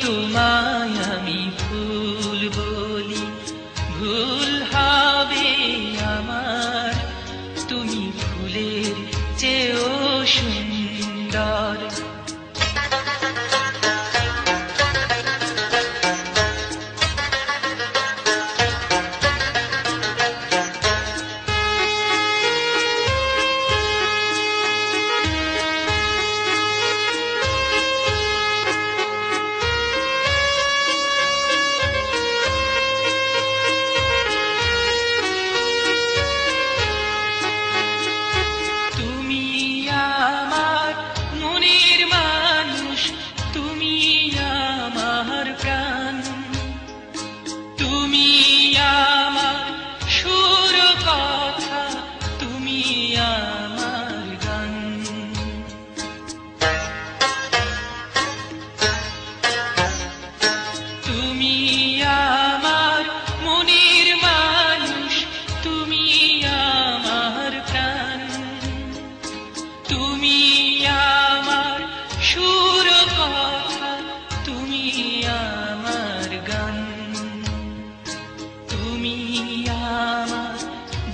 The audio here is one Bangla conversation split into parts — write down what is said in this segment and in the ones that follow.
তোমায় আমি ফুল বলি ভুল হবে আমার, তুমি ফুলের চেয়েও সুন্দর।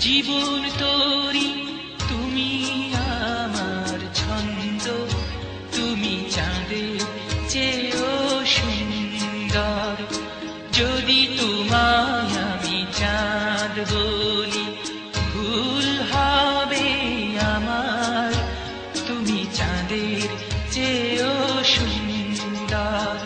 জীবন তোরি তুমি আমার ছন্দ, তুমি চাঁদের চেয়েও সুন্দর। যদি তোমায় আমি চাঁদ বলি ভুল হবে আমার, তুমি চাঁদের চেয়েও সুন্দর।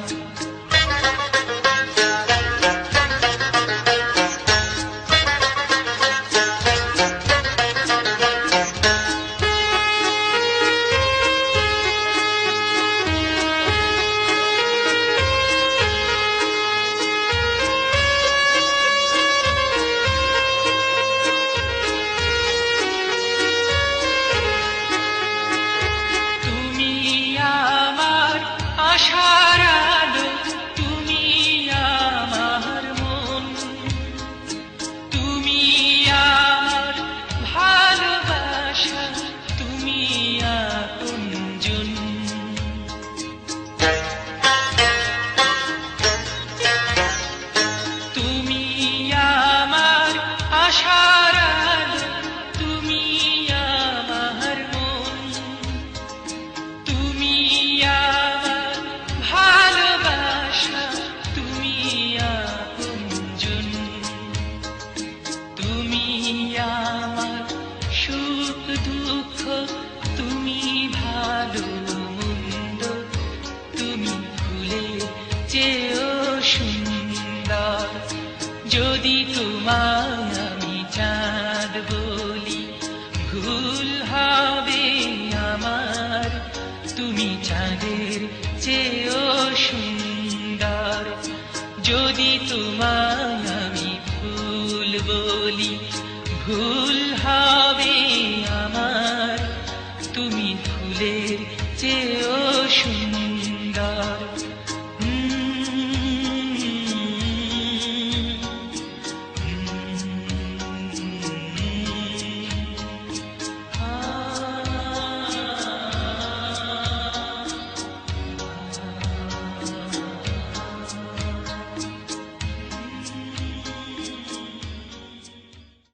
আশার আলো তুমি আমার মন, তুমি আমার ভালোবাসা, তুমি আপনজন। তুমি আমার আশার আলো, তুমি আমার মন, তুমি সুখ দুঃখ, তুমি ভালো মন্দ, তুমি ফুলের চেয়েও সুন্দর। যদি তোমায় আমি চাঁদ বলি ভুল হবে আমার, তুমি চাঁদের চেয়েও সুন্দর। যদি তোমায় আমি ফুল বলি ভুল হবে আমার, তুমি ফুলের চেয়েও সুন্দর।